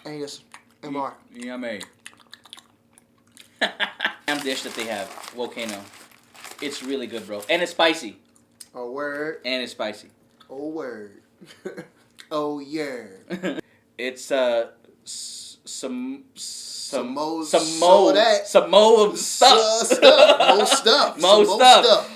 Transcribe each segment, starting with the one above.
Angus. MR. Yummy. Dish that they have, volcano. It's really good, bro, and it's spicy. Oh word. And it's spicy. Oh word. Oh yeah. It's some more stuff. Mo stuff. Mo stuff.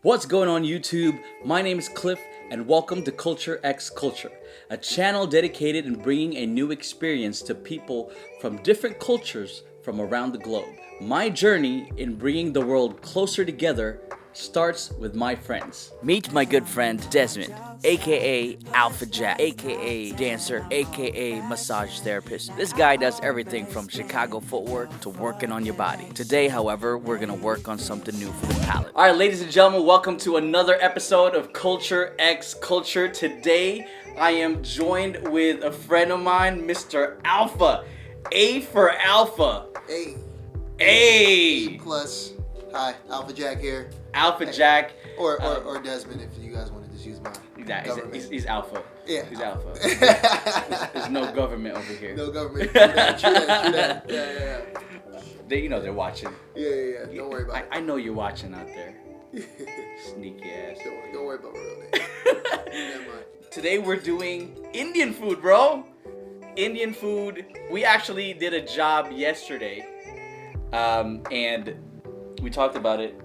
What's going on, YouTube? My name is Cliff, and welcome to kulturexculture, a channel dedicated in bringing a new experience to people from different cultures from around the globe. My journey in bringing the world closer together starts with my friends. Meet my good friend Desmond, aka AlphaJack, aka dancer, aka massage therapist. This guy does everything from Chicago footwork to working on your body. Today, however, we're gonna work on something new for the palate. All right, ladies and gentlemen, welcome to another episode of Culture X Culture. Today, I am joined with a friend of mine, Mr. Alpha. A for Alpha. A. A plus. Hi, AlphaJack here. AlphaJack. Or Desmond, if you guys want to just use my government. He's Alpha. Yeah. He's Alpha. There's no government over here. No government. True that. Yeah. They're watching. Yeah. Don't worry about it. I know you're watching out there. Sneaky ass. Don't worry about my real name. Never mind. Today we're doing Indian food, bro. Indian food. We actually did a job yesterday. And we talked about it.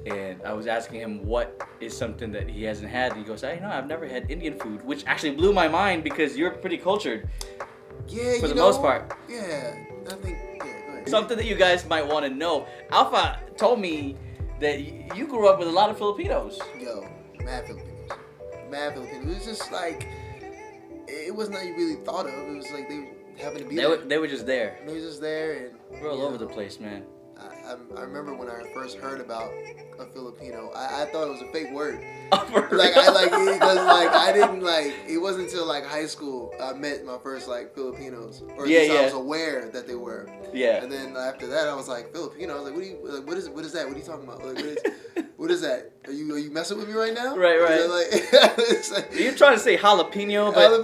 And I was asking him what is something that he hasn't had. And he goes, I've never had Indian food, which actually blew my mind because you're pretty cultured. Yeah, for the most part. Yeah, I think. Yeah, go ahead. Something that you guys might want to know. Alpha told me that you grew up with a lot of Filipinos. Yo, mad Filipinos. It was just like, it was not really thought of. It was like they happened to be there. They were just there. They were just there, and we're all over the place, man. I remember when I first heard about a Filipino, I thought it was a fake word. Oh, for real? It wasn't until like high school I met my first like Filipinos, or at yeah, least yeah. I was aware that they were. Yeah. And then after that, I was like, Filipino. I was like, what is that? What are you talking about? Like, what is that? Are you messing with me right now? Right. It's like, you're trying to say jalapeno, but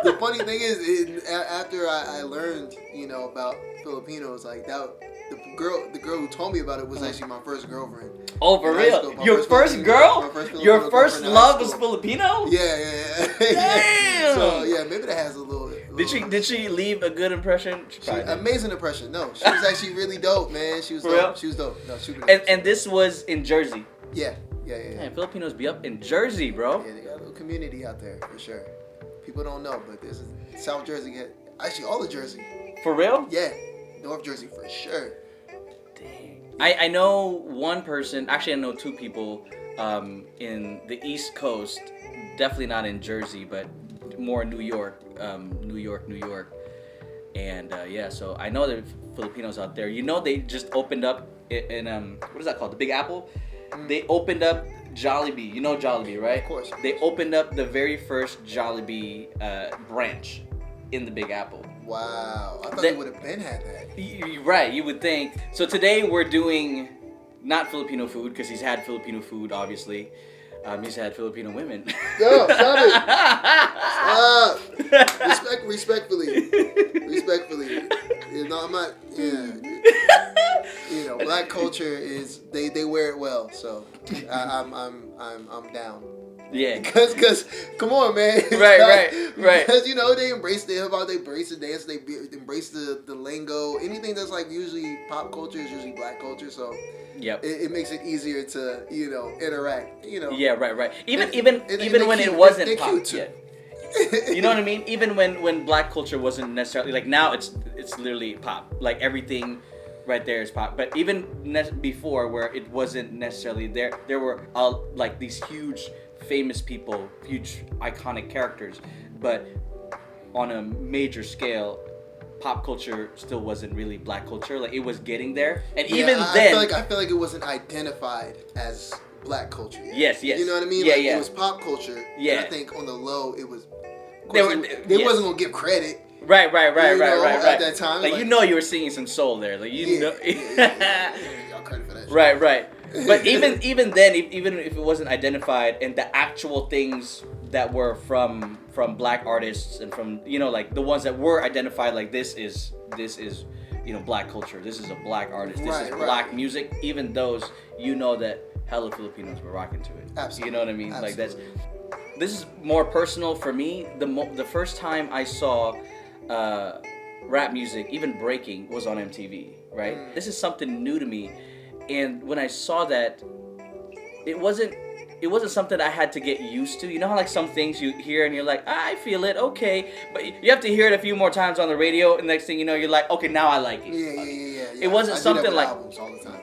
the funny thing is, after I learned, about Filipinos, like that, the girl who told me about it was actually my first girlfriend. Oh, for real? Your first girl? Your first love was Filipino? Yeah. Damn. So yeah, maybe that has a little. Did she leave a good impression? Amazing impression. No, she was actually really dope, man. She was for dope. Real? She was dope. No, she was. And this was in Jersey. Yeah. Man, Filipinos be up in Jersey, bro. Yeah, they got a little community out there for sure. People don't know, but this is South Jersey. Actually, all of Jersey. For real? Yeah, North Jersey for sure. Dang. I know one person. Actually, I know two people in the East Coast. Definitely not in Jersey, but more New York. New York. And so I know there are Filipinos out there. They just opened up in what is that called? The Big Apple. They opened up Jollibee. You know Jollibee, right? Of course. They opened up the very first Jollibee branch in the Big Apple. Wow. I thought they would have been had that. Right, you would think. So today we're doing not Filipino food because he's had Filipino food, obviously. He's had Filipino women. Yo, stop it. Stop. Respectfully. I'm not. Yeah. Black culture is they wear it well. So I'm down. Yeah. Cause come on, man. Right. Because they embrace the hip hop, they embrace the dance, they embrace the lingo. Anything that's like usually pop culture is usually black culture. So. Yep. It makes it easier to interact. Yeah, right. Even when it wasn't pop yet. You know what I mean? Even when black culture wasn't necessarily like now, it's literally pop. Like everything, right there is pop. But even before, where it wasn't necessarily there were like these huge famous people, huge iconic characters, but on a major scale. Pop culture still wasn't really black culture. Like it was getting there, and even then, I feel like it wasn't identified as black culture yet. Yes. You know what I mean? Yeah, It was pop culture. Yeah. And I think on the low, it was. They wasn't gonna give credit. Right. At that time, like you were singing some soul there. Like you know. Y'all credit for that. Right. But even then, even if it wasn't identified, and the actual things that were from black artists and from like the ones that were identified, like this is black culture. This is a black artist. This is black music. Even those, that hella Filipinos were rocking to it. Absolutely. You know what I mean? Absolutely. Like this is more personal for me. The first time I saw rap music, even breaking, was on MTV. Right. This is something new to me, and when I saw that, it wasn't something I had to get used to. You know how like some things you hear and you're like, I feel it, okay, but you have to hear it a few more times on the radio, and next thing you know, you're like, okay, now I like it. Yeah. It wasn't something like albums all the time,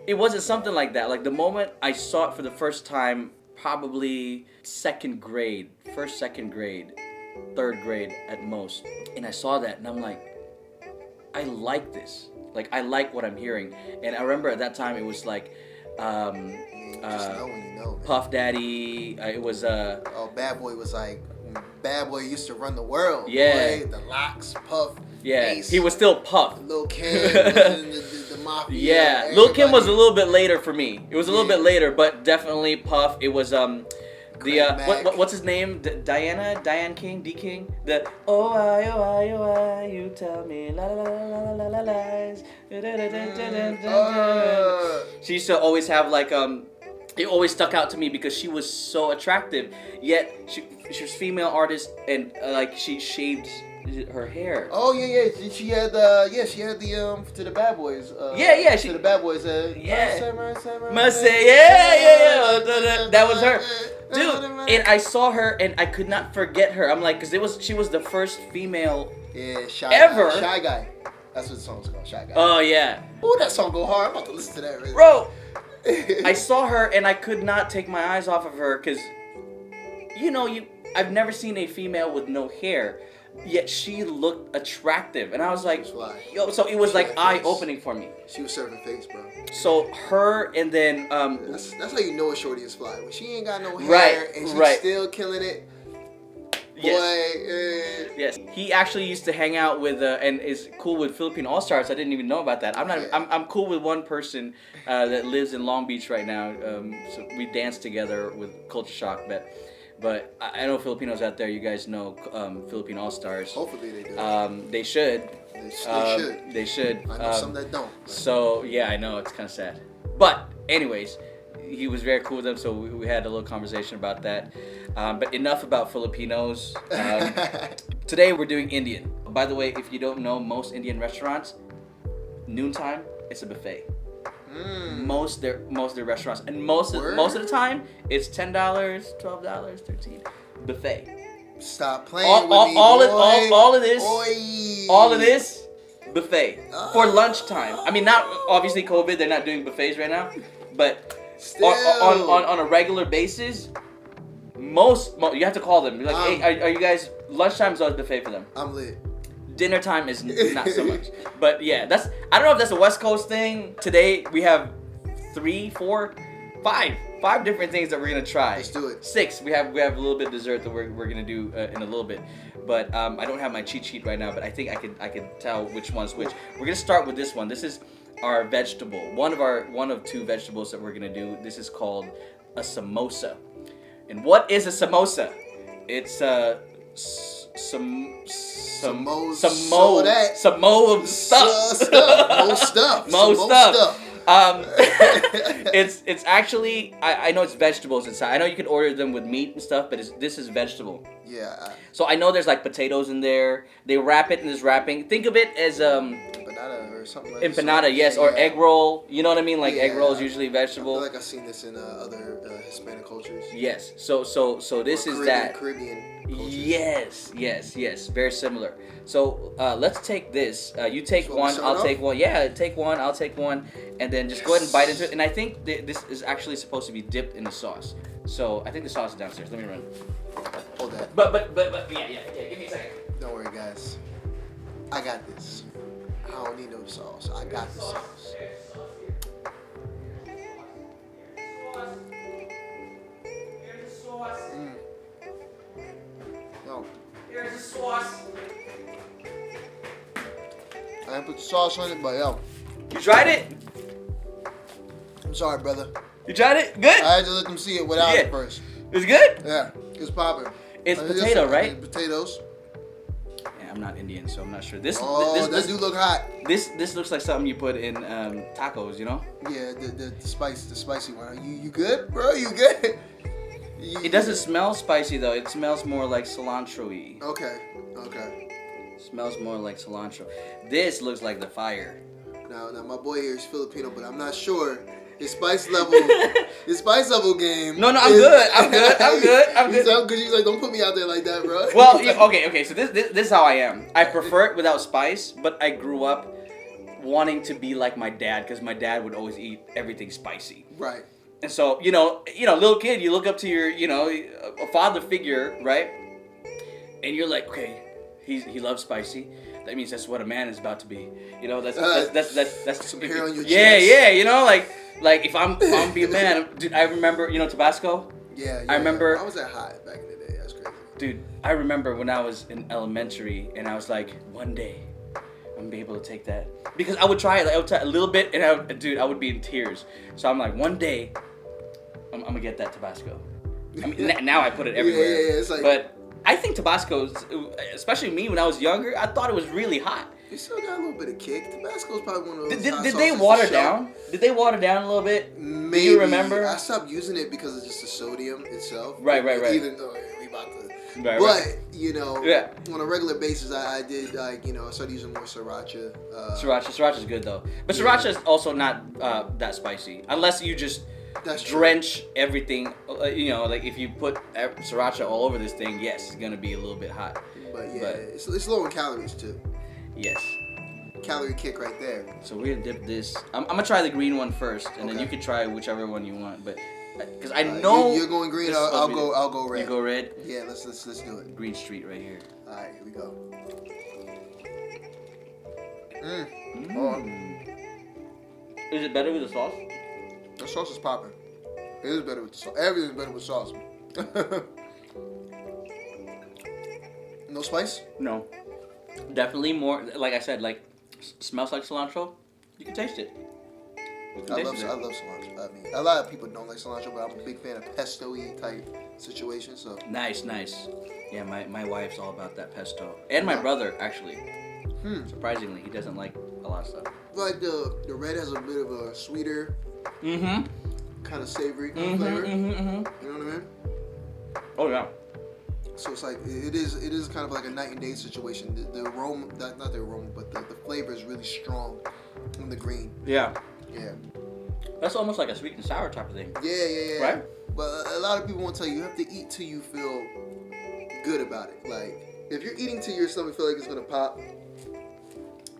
it wasn't something like that. Like the moment I saw it for the first time, probably second grade, third grade at most, and I saw that, and I'm like, I like this. Like I like what I'm hearing, and I remember at that time it was like. Just know when you know, man. Puff Daddy. It was Bad Boy was like Bad Boy used to run the world. Yeah. Boy. The Locks, Puff. Yeah. Ace, he was still Puff. Lil Kim, the Mafia. Yeah. Lil Kim was a little bit later for me. It was a little bit later, but definitely Puff. It was what's his name? Diane King, D King. The I, you tell me la la la la la lies. She used to always have like it always stuck out to me because she was so attractive. Yet she was female artist, and like she shaved her hair. Oh yeah. She had the to the Bad Boys. To the Bad Boys. Mercy, that was her. Dude, and I saw her, and I could not forget her. I'm like, because she was the first female ever. Shy Guy. That's what the song's called, Shy Guy. Oh, yeah. Oh, that song go hard. I'm about to listen to that right Bro, I saw her, and I could not take my eyes off of her, because, I've never seen a female with no hair, yet she looked attractive. And I was like, yo, so it was like eye-opening for me. She was serving face, bro. So her, and then that's how you know a shorty is fly. When she ain't got no hair and she's still killing it. Yes. He actually used to hang out with and is cool with Filipino All-Stars. I didn't even know about that. I'm cool with one person that lives in Long Beach right now. So we dance together with Culture Shock, but I know Filipinos out there. You guys know Filipino All-Stars. Hopefully they do. They should. They should. I know some that don't. So yeah, I know it's kind of sad. But anyways, he was very cool with them, so we had a little conversation about that. But enough about Filipinos. Today we're doing Indian. By the way, if you don't know, most Indian restaurants, noontime, it's a buffet. Most of their restaurants, and most of the time, it's $10, $12, $13 buffet. Stop playing with me, all boy. All of this buffet for lunchtime. I mean, not obviously COVID, they're not doing buffets right now, but still. On a regular basis, most you have to call them. You're like, hey, are you guys, lunchtime is always buffet for them. I'm lit. Dinner time is not so much. But yeah, I don't know if that's a West Coast thing. Today we have 3, 4, 5 different things that we're gonna try. Let's do it. 6. We have a little bit of dessert that we're gonna do in a little bit. But I don't have my cheat sheet right now. But I think I can tell which one's which. We're gonna start with this one. This is our vegetable. One of 2 vegetables that we're gonna do. This is called a samosa. And what is a samosa? It's some stuff. It's actually I know it's vegetables inside. I know you can order them with meat and stuff, but this is vegetable. Yeah. So I know there's like potatoes in there. They wrap it in this wrapping. Think of it as empanada or something like that. Empanada, yes, or egg roll. You know what I mean? Like egg roll is usually vegetable. I feel like I've seen this in other Hispanic cultures. Yes. So this is that. Caribbean. Cultures. Yes. Very similar. So let's take this. You take one, I'll take one. Yeah, take one, I'll take one, and then just go ahead and bite into it. And I think this is actually supposed to be dipped in the sauce. So I think the sauce is downstairs. Let me run. Hold that. But yeah. Give me a second. Don't worry, guys. I got this. I don't need no sauce. I got the sauce. No. Here's the sauce. I didn't put the sauce on it, but yo. You tried it? I'm sorry, brother. You tried it? Good? I had to let them see it without it first. It's good? Yeah, it's popping. It's potato, right? Potatoes. Yeah, I'm not Indian, so I'm not sure. This do look hot. This looks like something you put in tacos, you know? Yeah, the spicy one. You good, bro? You good? It doesn't smell spicy though. It smells more like cilantro-y. Okay. Smells more like cilantro. This looks like the fire. Now my boy here is Filipino, but I'm not sure his spice level game. No, I'm good. I'm good. Because he's like, don't put me out there like that, bro. Well, okay. So this is how I am. I prefer it without spice, but I grew up wanting to be like my dad because my dad would always eat everything spicy. Right. And so, little kid, you look up to your, a father figure, right? And you're like, okay, he loves spicy. That means that's what a man is about to be. That's some hair on your chest. Yeah. Like if I'm be a man, dude. I remember, Tabasco. Yeah. I remember. I was that high back in the day. That's crazy. Dude, I remember when I was in elementary, and I was like, one day, I'm gonna be able to take that because I would try it. Like, I would try a little bit, and I would be in tears. So I'm like, one day, I'm gonna get that Tabasco. I mean, now I put it everywhere. Yeah. It's like, but I think Tabasco's, especially me when I was younger, I thought it was really hot. You still got a little bit of kick. Tabasco's probably one of those. Did they water down? Did they water down a little bit? Maybe. Do you remember? I stopped using it because of just the sodium itself. Right. Even though we about to. Right. On a regular basis, I did I started using more sriracha. Sriracha's good though, but sriracha is also not that spicy unless you just drench everything. Like if you put sriracha all over this thing, yes, it's gonna be a little bit hot. But it's low in calories too. Yes. Calorie kick right there. So we're gonna dip this. I'm gonna try the green one first, and then you can try whichever one you want. But because I know you're going green, I'll go red. You go red. Yeah, let's do it. Green Street right here. All right, here we go. Is it better with the sauce? The sauce is popping. It is better with the sauce. Everything's better with sauce. No spice? No. Definitely more, like I said, smells like cilantro. You can taste it. I love cilantro. I mean, a lot of people don't like cilantro, but I'm a big fan of pesto-y type situations. So nice. Yeah, my wife's all about that pesto, and my brother actually. Surprisingly, he doesn't like a lot of stuff. Like the red has a bit of a sweeter, kind of savory flavor. You know what I mean? Oh yeah. So it's like it is kind of like a night and day situation. The aroma, not the aroma, but the flavor is really strong in the green. Yeah. Yeah. That's almost like a sweet and sour type of thing. Yeah. Right? But a lot of people won't tell you have to eat till you feel good about it. Like if you're eating till your stomach feel like it's gonna pop,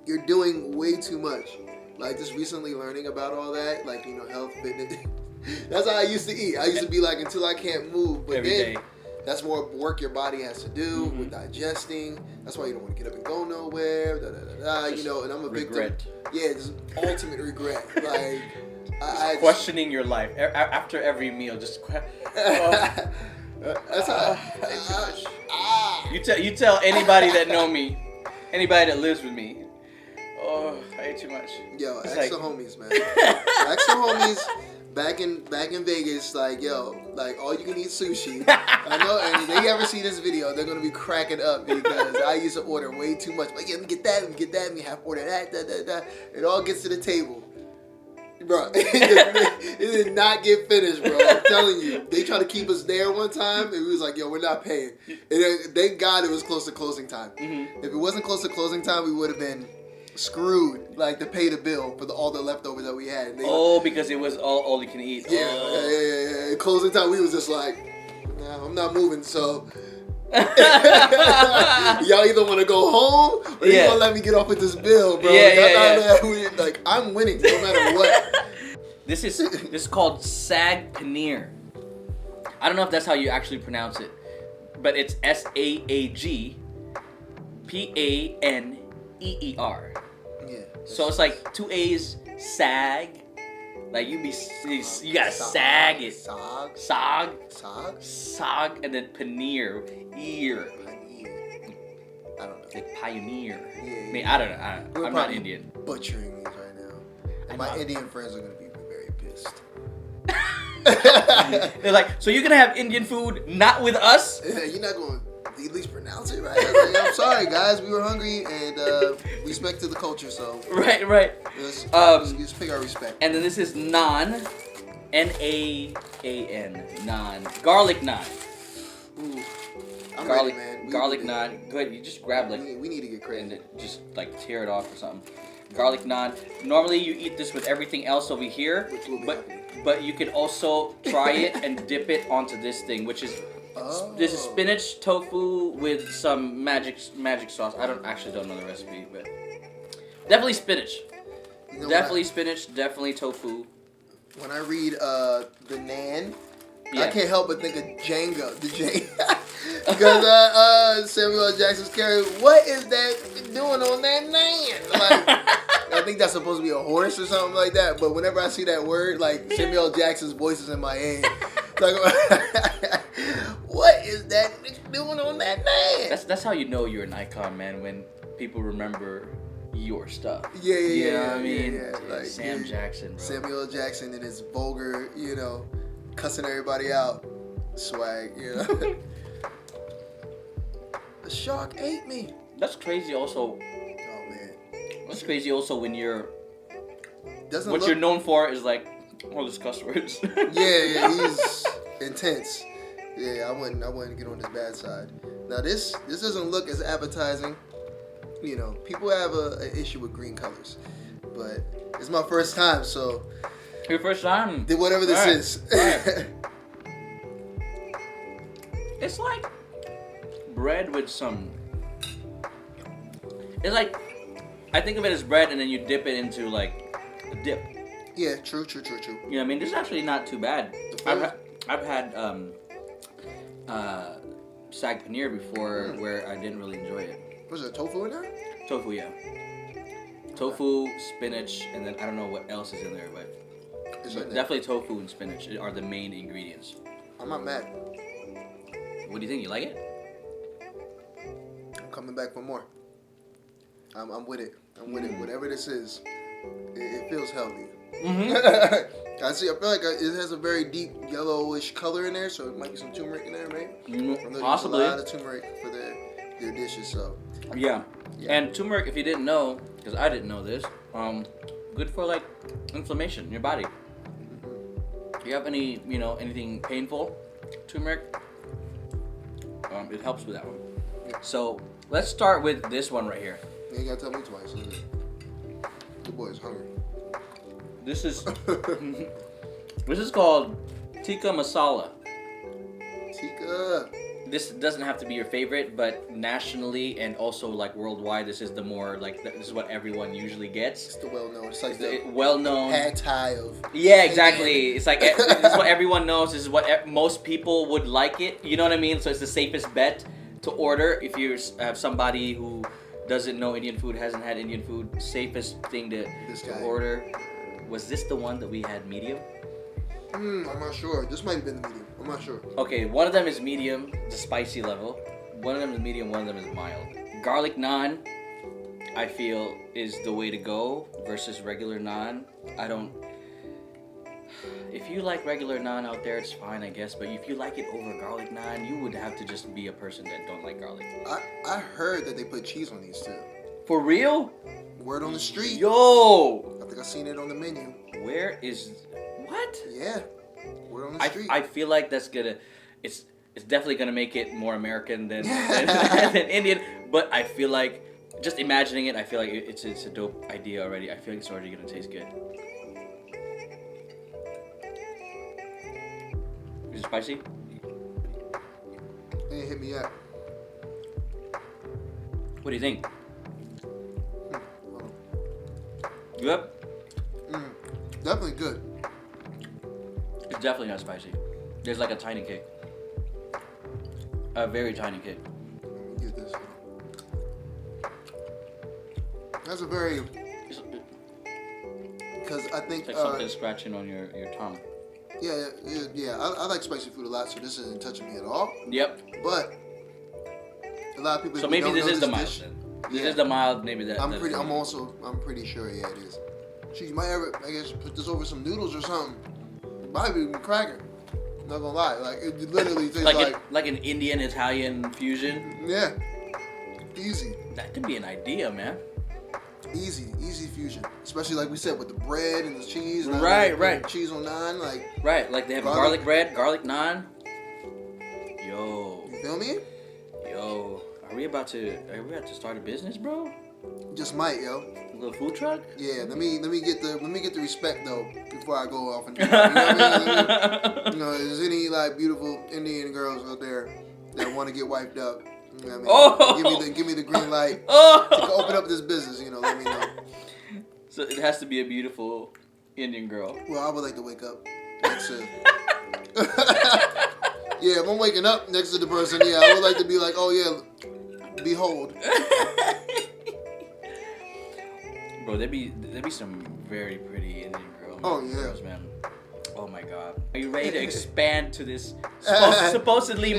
you're doing way too much. Like just recently learning about all that, like health, fitness. That's how I used to eat. I used to be like until I can't move, but every then. day. That's more work your body has to do with digesting. That's why you don't want to get up and go nowhere. And I'm a victim. Yeah, just ultimate regret. Like I questioning your life after every meal. Just that's how. You tell anybody that know me, anybody that lives with me. Oh, I ate too much. Yo, ask the homies, man. Ask the homies. Back in Vegas, like all you can eat sushi. I know, and if they ever see this video, they're gonna be cracking up because I used to order way too much. Like, let me get that, let me have order that. It all gets to the table, bro. It did not get finished, bro. I'm telling you, they tried to keep us there one time, and we was like, yo, we're not paying. And then, thank God it was close to closing time. If it wasn't close to closing time, we would have been screwed, like to pay the bill for all the leftovers that we had. Because it was all you can eat. Yeah. Closing time, we was just like, nah, I'm not moving. So y'all either want to go home or you gonna let me get off with this bill, bro. Like I'm winning no matter what. This is called sag paneer. I don't know if that's how you actually pronounce it, but it's SAAGPANEER. Yeah. So it's like 2 A's, sag. Like you gotta sag it. Sog, and then paneer, ear. I don't know. Like pioneer. Yeah. I mean, I don't know. I'm not Indian. Butchering these right now. And my Indian friends are gonna be very pissed. They're like, so you're gonna have Indian food, not with us? Yeah, you're not going to at least pronounce it right. I was like, I'm sorry, guys. We were hungry and respect to the culture. So Right. let's pick our respect. And then this is naan, N-A-A-N, naan, garlic naan. Ooh, I'm Garlic, ready, man. garlic naan. Go ahead, you just grab like, We need to get crazy. and just like tear it off or something. Garlic naan. Normally you eat this with everything else over here, Which will be but you could also try it and dip it onto this thing, which is this is spinach tofu with some magic sauce. I don't know the recipe, but definitely spinach. You know Definitely spinach. Definitely tofu. When I read the Nan, Yeah. I can't help but think of Django, the Django. Because Samuel L. Jackson's character, what is that doing on that Nan? Like, I think that's supposed to be a horse or something like that. But whenever I see that word, like Samuel L. Jackson's voice is in my head. Like, what is that doing on that Nan? That's how you know you're an icon, man. When people remember your stuff. Yeah, You know what I mean? yeah. Like, Sam Jackson, bro. Samuel L. Jackson and his vulgar, cussing everybody out swag, The shark ate me. That's crazy. Also, Oh man, that's crazy. Also, when you're doesn't what look. you're known for is like all those cuss words. Yeah, he's intense. Yeah, I wouldn't get on his bad side. Now this doesn't look as appetizing. People have an issue with green colors, but it's my first time, so Your first time. did whatever this Alright, is. alright. It's like bread with some. It's like I think of it as bread, and then you dip it into like a dip. Yeah, true. You know what I mean? This is actually not too bad. I've had sag paneer before where I didn't really enjoy it. Was there tofu in there? Tofu, yeah. Tofu, spinach, and then I don't know what else is in there, but It's in there. definitely tofu and spinach are the main ingredients. I'm not mad. What do you think? You like it? I'm coming back for more. I'm with it. I'm with it. Whatever this is, it feels healthy. Mm-hmm. I feel like it has a very deep yellowish color in there, so it might be some turmeric in there, right? I know they use Possibly. a lot of turmeric for their dishes, so. Yeah. Yeah. And turmeric, if you didn't know, because I didn't know this, good for like inflammation in your body. If you have any, anything painful, turmeric, it helps with that one. Yeah. So let's start with this one right here. You ain't gotta tell me twice. The boy's hungry. This is this is called tikka masala. Tikka. This doesn't have to be your favorite, but nationally and also like worldwide, this is the more like this is what everyone usually gets. It's the well-known. It's like the Well known. pad thai of. Yeah, exactly. It's like this is what everyone knows. This is what most people would like it. You know what I mean? So it's the safest bet to order if you have somebody who doesn't know Indian food, hasn't had Indian food. Safest thing to order. Was this the one that we had medium? I'm not sure. This might have been the medium. I'm not sure. Okay, one of them is medium, the spicy level. One of them is medium, one of them is mild. Garlic naan, I feel, is the way to go versus regular naan. If you like regular naan out there, it's fine, I guess. But if you like it over garlic naan, you would have to just be a person that don't like garlic. I heard that they put cheese on these too. For real? Word on the street. Yo! I think I seen it on the menu. Where is... What? Yeah. Word on the street. I feel like that's gonna... It's definitely gonna make it more American than Indian. But I feel like... Just imagining it, I feel like it's a dope idea already. I feel like it's already gonna taste good. Is it spicy? They ain't hit me yet. What do you think? Good? Definitely good. It's definitely not spicy. There's like a tiny kick. A very tiny kick. Let me get this. That's a very... Because I think... It's like something scratching on your tongue. Yeah. I like spicy food a lot, so this isn't touching me at all. Yep. But a lot of people. So maybe don't this know is the dish. mild then. This is the mild, maybe that. I'm pretty sure. Yeah, it is. Shit, you might ever, I guess, put this over some noodles or something. Might be cracking. Not gonna lie, like it literally tastes like an Indian Italian fusion. Yeah, easy. That could be an idea, man. Easy fusion. Especially like we said with the bread and the cheese. And Right. Cheese on naan, like. Right, like they have garlic bread, garlic naan. Yo. You feel me? Yo, are we about to start a business, bro? Just might, yo. A little food truck? Yeah, let me get the respect though before I go off and do it. You know what I mean? You know, if there's any like beautiful Indian girls out there that want to get wiped up, you know what I mean? Give me the green light to open up this business, you know, let me know. So it has to be a beautiful Indian girl. Well, I would like to wake up next to yeah, if I'm waking up next to the person, yeah, I would like to be like, oh yeah, behold. Bro, there'd be some very pretty Indian girls, man. Oh my God. Are you ready to expand to this supposedly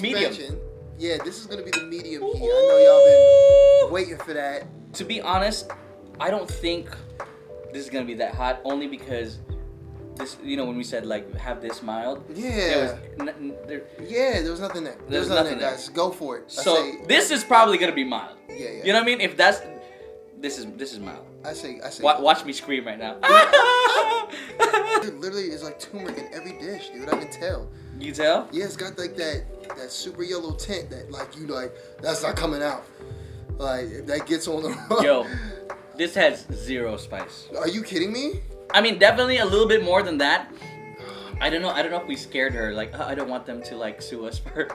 medium? Yeah, this is gonna be the medium heat. I know y'all been waiting for that. To be honest, I don't think this is gonna be that hot. Only because this, you know, when we said like have this mild. Yeah. There was nothing there. There's nothing there, guys. Go for it. So this is probably gonna be mild. Yeah. You know what I mean? If that's this is mild. I say. Watch me scream right now. Dude, literally, it's like turmeric in every dish, dude. I can tell. You tell? Yeah, it's got like that super yellow tint that that's not coming out. Like if that gets on the Yo, this has zero spice. Are you kidding me? I mean, definitely a little bit more than that. I don't know if we scared her. Like, I don't want them to like sue us for.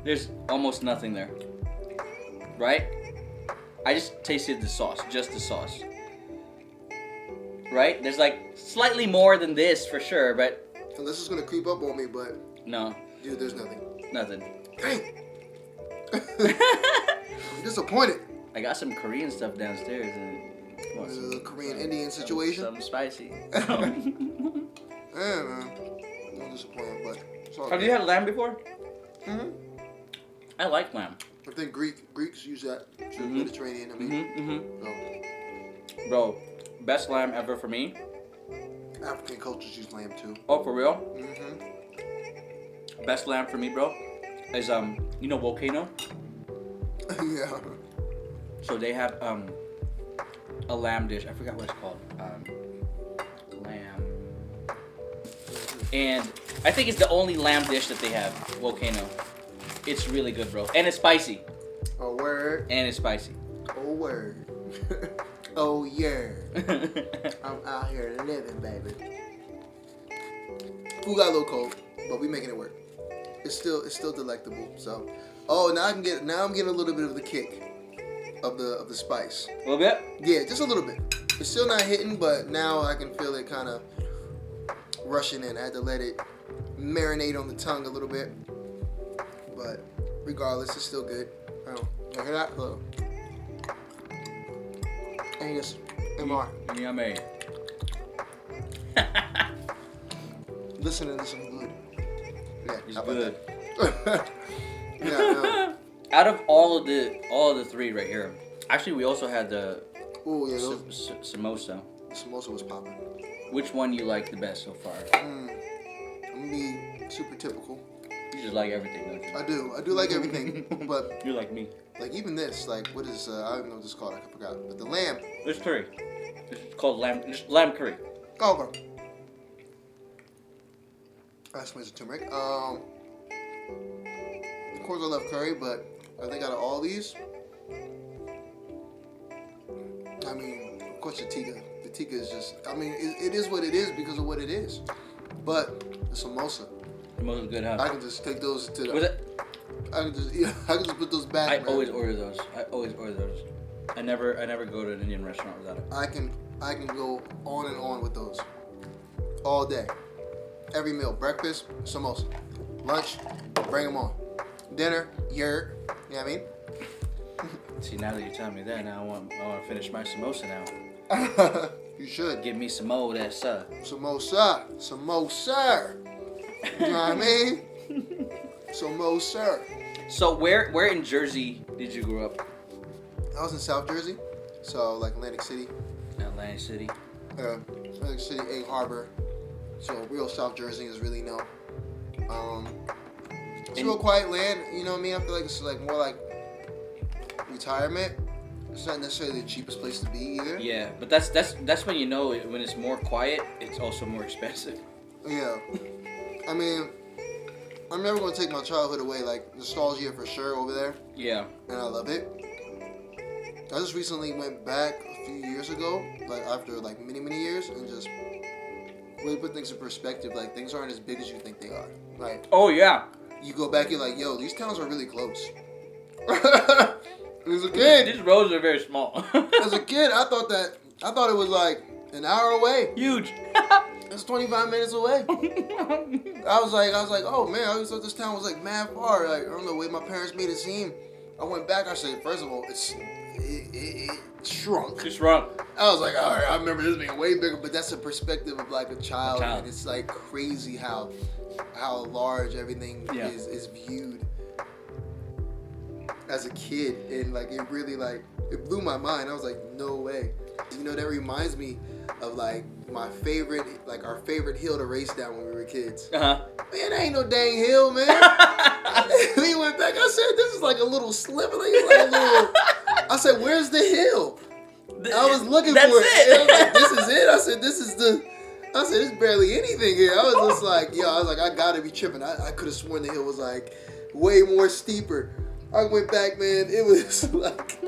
There's almost nothing there, right? I just tasted the sauce, just the sauce. Right? There's like slightly more than this for sure, but. Unless it's gonna creep up on me, but. No. Dude, there's nothing. Nothing. Dang. I'm disappointed. I got some Korean stuff downstairs. The Korean Indian situation. Something spicy. Yeah, man. I'm disappointed, but it's all Have good. you had lamb before? Mhm. I like lamb. I think Greeks use that. Mediterranean. I mean, so. Bro, best lamb ever for me. African cultures use lamb too. Oh, for real? Mm-hmm. Best lamb for me, bro, is you know Volcano? Yeah. So they have a lamb dish. I forgot what it's called. Lamb. And I think it's the only lamb dish that they have. Volcano. It's really good, bro. And it's spicy. Oh, word. And it's spicy. Oh, word. Oh, yeah. I'm out here living, baby. Food got a little cold, but we making it work. It's still delectable. So, now I'm getting a little bit of the kick of the spice. A little bit? Yeah, just a little bit. It's still not hitting, but now I can feel it kind of rushing in. I had to let it marinate on the tongue a little bit, but regardless, it's still good. Oh, you hear that? Hello. And yes, MR. Yummy. Listening to some good. Yeah, It's how about good. that? Yeah, no. Out of all of the three right here, actually we also had the samosa. The samosa was popping. Which one you like the best so far? I'm gonna be super typical. You just like everything, don't you? I do like everything, but You're like me. like even this, like what is I don't know what this is called. I forgot. But the lamb. It's curry. It's called lamb curry. Oh, okay. That smells of turmeric. Of course I love curry, but I think out of all these, I mean, of course the tikka. The tikka is just, I mean, it is what it is because of what it is. But the samosa, Most good, huh? I can just take those to the. Was it? I can just put those back. I man. always order those. I never go to an Indian restaurant without it. I can go on and on with those all day. Every meal, breakfast, samosa, lunch, bring them on. Dinner, yurt. You know what I mean? See, now that you're telling me that, now I want to finish my samosa now. You should. Give me some more of that, sir. Samosa. You know what I mean? Samosa. So where in Jersey did you grow up? I was in South Jersey, so like Atlantic City. Atlantic City. Atlantic City, Egg Harbor. So real South Jersey is really no. It's real quiet land. You know what I mean? I feel like it's like more like retirement. It's not necessarily the cheapest place to be either. Yeah, but that's when you know when it's more quiet, it's also more expensive. Yeah. I mean, I'm never going to take my childhood away. Like, nostalgia for sure over there. Yeah. And I love it. I just recently went back a few years ago, like after like many years, and just really put things in perspective. Like, things aren't as big as you think they are. Like, oh yeah. You go back, you're like, yo, these towns are really close. As a kid, these roads are very small. As a kid, I thought it was like an hour away. Huge. It's 25 minutes away. I was like, oh man, I always thought this town was like mad far. Like, I don't know the way my parents made it seem. I went back. I said, first of all, it shrunk. It shrunk. I was like, all right, I remember this being way bigger, but that's the perspective of like a child. And it's like crazy how large everything is viewed as a kid, and like it really like it blew my mind. I was like, no way. You know, that reminds me of like my favorite, like our favorite hill to race down when we were kids. Man, that ain't no dang hill, man. We went back. I said, this is like a little sliver. Like a little. I said, where's the hill? I was looking for it. I was like, this is it. I said, this is the. I said, it's barely anything here. I was just like, yo, I was like, I gotta be tripping. I could have sworn the hill was like way more steeper. I went back, man. It was like, I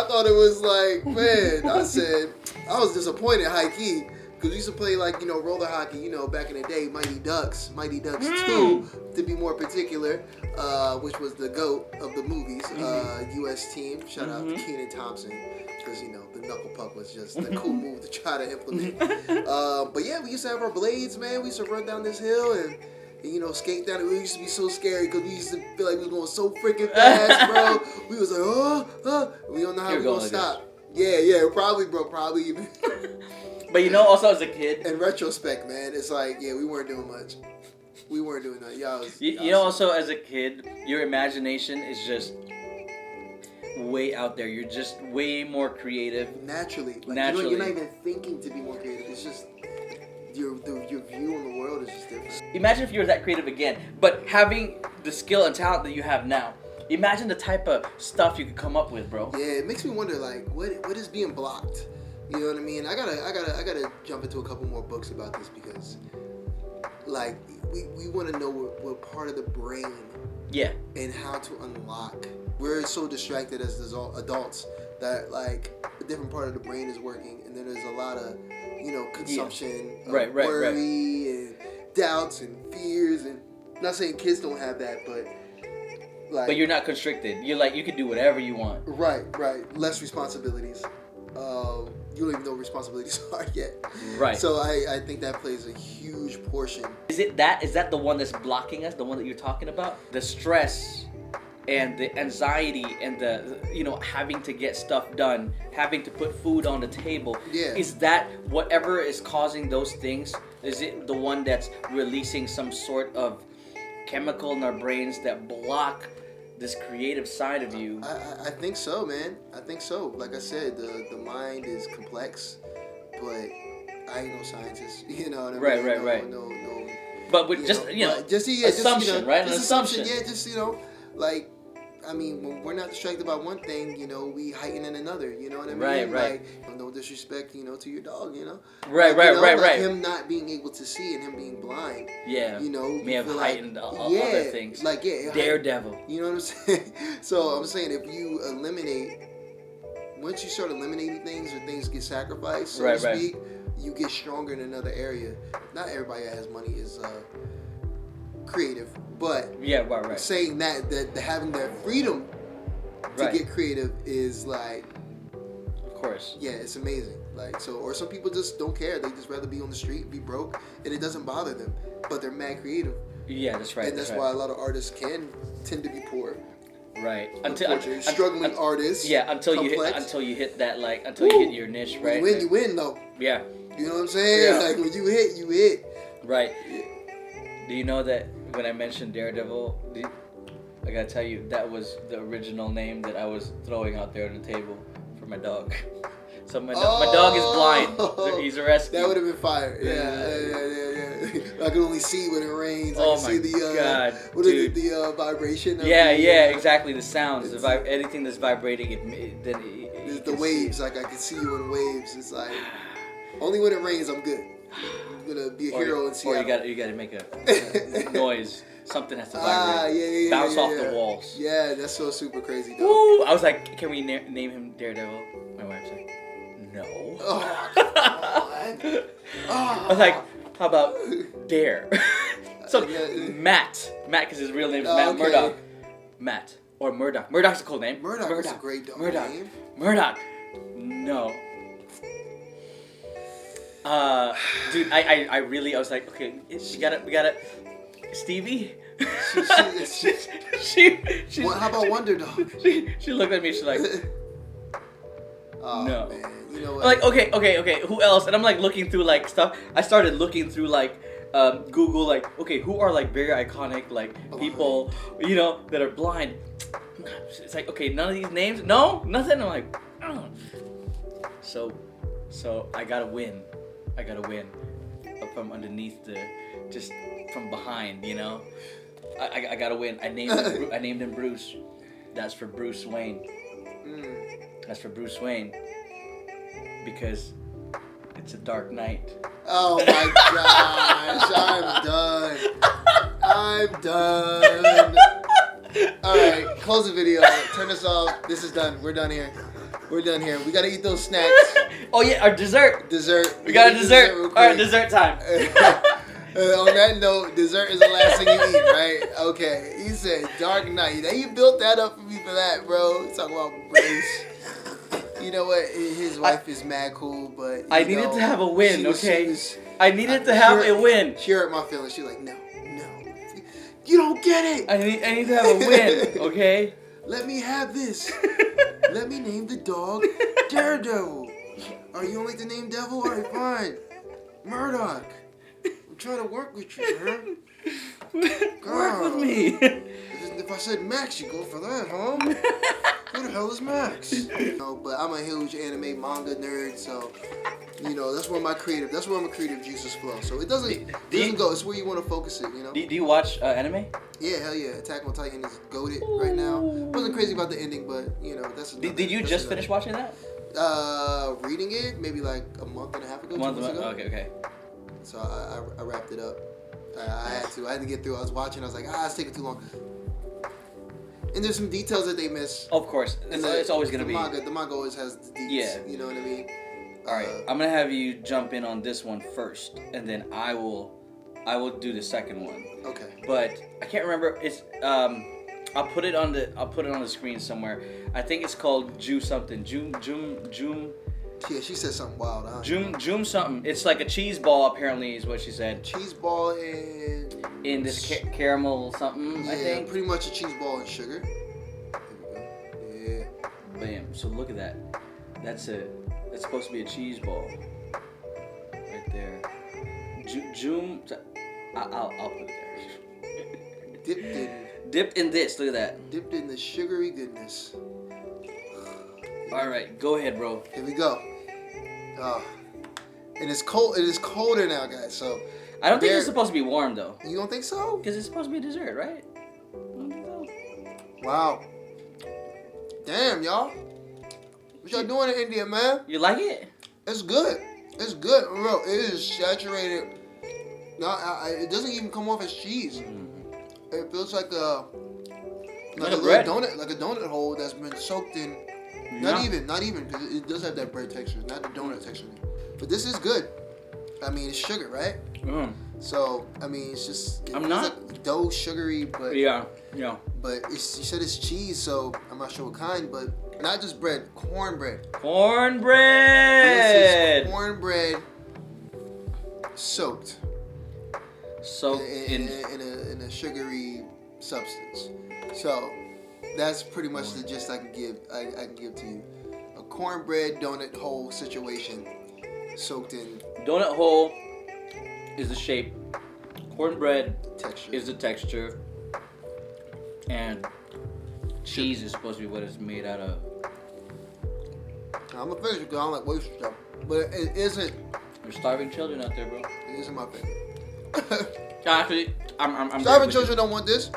thought it was like, man. I said, I was disappointed, high key, because we used to play like, you know, roller hockey, you know, back in the day, Mighty Ducks 2, to be more particular, which was the GOAT of the movies, U.S. team. Shout out to Kenan Thompson, because, you know, the knuckle puck was just a cool move to try to implement. But yeah, we used to have our blades, man. We used to run down this hill and you know, skate down. It used to be so scary because we used to feel like we was going so freaking fast, bro. We was like, we don't know how we're gonna stop. Yeah, probably, bro, probably even. But you know, also as a kid, in retrospect, man, it's like, yeah, we weren't doing much. We weren't doing that. You know, also as a kid, your imagination is just way out there. You're just way more creative. Naturally. Like, you're not even thinking to be more creative. It's just your view on the world is just different. Imagine if you were that creative again, but having the skill and talent that you have now. Imagine the type of stuff you could come up with, bro. Yeah, it makes me wonder, like, what is being blocked? You know what I mean? I gotta jump into a couple more books about this because, like, we want to know what part of the brain. Yeah. And how to unlock. We're so distracted as adults that like a different part of the brain is working, and then there's a lot of, you know, consumption, of worry and doubts and fears. And I'm not saying kids don't have that, but like. But you're not constricted. You're like, you can do whatever you want. Right. Less responsibilities. You don't even know what responsibilities are yet. Right. So I think that plays a huge portion. Is that the one that's blocking us? The one that you're talking about? The stress and the anxiety and the, you know, having to get stuff done, having to put food on the table. Yeah. Is that whatever is causing those things? Is it the one that's releasing some sort of chemical in our brains that block this creative side of you? I think so, man. I think so. Like I said, the mind is complex, but I ain't no scientist. You know what I mean? Right. No. But with assumption, right? An assumption. Yeah, just, you know, like, I mean, when we're not distracted by one thing, you know, we heighten in another. You know what I mean? Right. Like, no disrespect, you know, to your dog. You know. Right. Him not being able to see and him being blind. Yeah. You know, may have heightened other things. Like Daredevil. You know what I'm saying? So I'm saying if you once you start eliminating things or things get sacrificed, so to speak, you get stronger in another area. Not everybody that has money is creative, but saying that having that freedom to get creative is like, of course, it's amazing. Like, so, or some people just don't care. They just rather be on the street, be broke, and it doesn't bother them. But they're mad creative. Yeah, that's right. And that's why a lot of artists can tend to be poor. Right. Struggling artists. Yeah, until you hit that, like, until you hit your niche, right? When you win though. Yeah. You know what I'm saying? Yeah. Like, when you hit, you hit. Right. Do you know that when I mentioned Daredevil, I gotta tell you, that was the original name that I was throwing out there on the table for my dog. So my dog is blind. He's a rescue. That would have been fire. Yeah. I can only see when it rains. I can see the God, what is it, the vibration. Of exactly. The sounds. Anything that's vibrating, the waves. Like I can see you in waves. It's like only when it rains, I'm good. I'm gonna be a hero and see. Or you gotta make a noise. Something has to vibrate. Bounce off the walls. Yeah, that's so super crazy. Though. Woo! I was like, can we name him Daredevil? My wife's like, no. Oh, come I was like, how about Dare? So Matt, because his real name is Matt Murdock. Matt or Murdock. Murdock's a cool name. Murdock is a great dog name. Murdock. No. Dude, I really was like, okay, we gotta. Stevie. How about Wonder Dog? She looked at me. She's like, oh, no. Man. You know what? I'm like, okay. Who else? And I'm like looking through like stuff. I started looking through like Google, like, okay, who are like very iconic like people, you know, that are blind. It's like, okay, none of these names. No, nothing. I'm like, oh. So I gotta win. From underneath just from behind, you know. I gotta win. I named him Bruce. That's for Bruce Wayne. That's for Bruce Wayne. Because it's a dark night. Oh my gosh, I'm done. Alright, close the video. Turn this off. This is done. We're done here. We gotta eat those snacks. Oh yeah, our dessert. We got a dessert. Alright, dessert time. On that note, dessert is the last thing you eat, right? Okay. He said Dark Knight. Now you built that up for me for that, bro. He's talking about Bruce. You know what? His wife is mad cool, but I needed to have a win, okay? I needed to have a win. She hurt my feelings. She's like, no. You don't get it. I need to have a win, okay? Let me have this. Let me name the dog Daredevil. Are you only the name Devil? Alright, fine. Murdoch. I'm trying to work with you, man. Work with me. If I said Max, you go for that, huh? Who the hell is Max? But I'm a huge anime manga nerd, so you know that's where my creative juices flow. So it doesn't go. It's where you want to focus it. You know. Do you watch anime? Yeah, hell yeah. Attack on Titan is goated right now. Wasn't crazy about the ending, but you know that's. Did you just finish watching that? Reading it maybe like a month and a half ago. Okay. So I wrapped it up. I had to. I had to get through. I was watching. I was like, it's taking too long. And there's some details that they miss. Of course, it's always gonna be. The manga always has the deets. Yeah. You know what I mean? All right, I'm gonna have you jump in on this one first, and then I will do the second one. Okay. But I can't remember. It's I'll put it on the screen somewhere. I think it's called Ju something. Jum. Yeah, she said something wild. Jum something. It's like a cheese ball apparently is what she said. Cheese ball and in this caramel something. Yeah, I think. pretty much a cheese ball and sugar. There we go. Yeah. Bam. So look at that. That's supposed to be a cheese ball. Right there. Jum. I'll put it there. Dipped in this. Look at that. Dipped in the sugary goodness. All right, go ahead, bro. Here we go. It is cold. It is colder now, guys. So I don't think it's supposed to be warm though. You don't think so? Because it's supposed to be a dessert, right? Wow. Damn, y'all. What y'all doing in India, man? You like it? It's good. It's good, bro. It is saturated. No, it doesn't even come off as cheese. Mm-hmm. It feels like a little donut, like a donut hole that's been soaked in. Not even, because it does have that bread texture, not the donut texture. But this is good. I mean, it's sugar, right? So, I mean, it's just like dough, sugary, but yeah. But you said it's cheese, so I'm not sure what kind, but not just bread, cornbread. Cornbread. This is cornbread soaked in a sugary substance. So that's pretty much the gist I can give to you. A cornbread donut hole situation soaked in. Donut hole is the shape. Cornbread texture is the texture. And cheese is supposed to be what it's made out of. I'm gonna finish it because I don't like wasting stuff. But it isn't. There's starving children out there, bro. It isn't my favorite. Actually, I'm Starving children don't want this.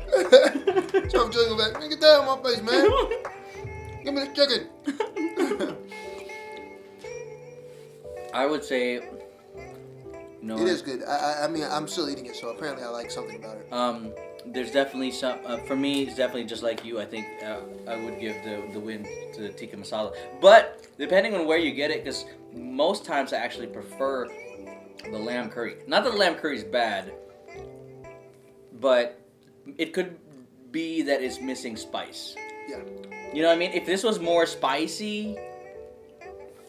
Starving children go back, man, get that out of my face, man. Give me the chicken. I would say, no. It is good. I mean, I'm still eating it, so apparently I like something about it. There's definitely some. For me, it's definitely just like you. I think I would give the win to the tikka masala. But depending on where you get it, because most times I actually prefer the lamb curry. Not that the lamb curry is bad, but it could be that it's missing spice. Yeah. You know what I mean? If this was more spicy,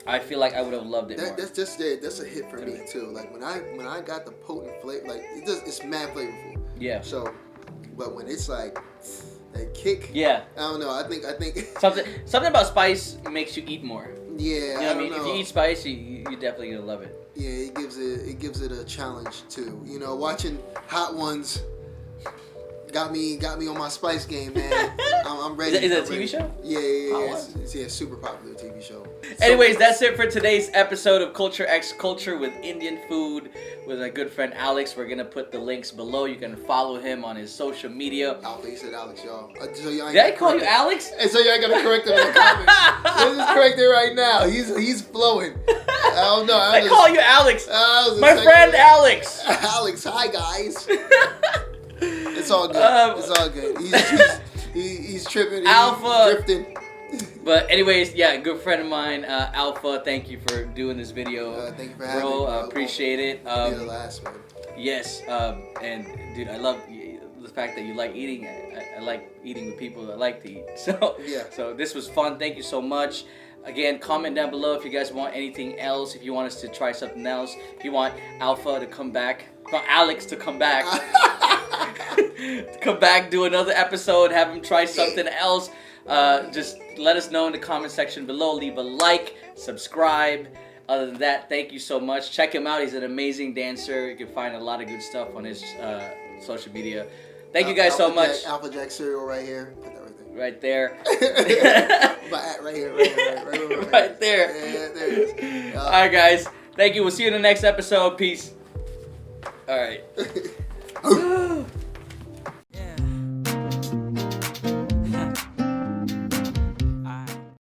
I feel like I would have loved it more. That's just it. That's a hit for me too. Like when I got the potent flavor, like it's mad flavorful. Yeah. So, but when it's like that kick, yeah. I don't know. I think something about spice makes you eat more. Yeah. You know what I mean? If you eat spice, you definitely gonna love it. Yeah, it gives it a challenge too. You know, watching Hot Ones got me on my spice game, man. I'm ready. Is it a TV show? Yeah. It's a super popular TV show. Anyways, that's it for today's episode of Culture X Culture with Indian food with my good friend Alex. We're gonna put the links below. You can follow him on his social media. Alpha, he said Alex, y'all. Did I call you Alex? And so you ain't gonna correct him in the comments. Let's just correct it right now. He's flowing. I don't know. I call you Alex. My friend Alex. Alex, hi guys. It's all good. It's all good. He's tripping. Alpha. He's drifting. But anyways, yeah, good friend of mine, Alpha. Thank you for doing this video, thank you for having me, bro. bro. Appreciate it. Be the last one. Yes, and dude, I love the fact that you like eating. I like eating with people that like to eat. So yeah. So this was fun. Thank you so much. Again, comment down below if you guys want anything else. If you want us to try something else. If you want Alpha to come back, Alex to come back. Come back, do another episode, have him try something else. Just let us know in the comment section below. Leave a like, subscribe. Other than that, thank you so much. Check him out. He's an amazing dancer. You can find a lot of good stuff on his social media. Thank you guys so much. AlphaJacksCereal right here. Put that right there. Right here. Right there. Yeah, there it is. All right, guys. Thank you. We'll see you in the next episode. Peace. All right.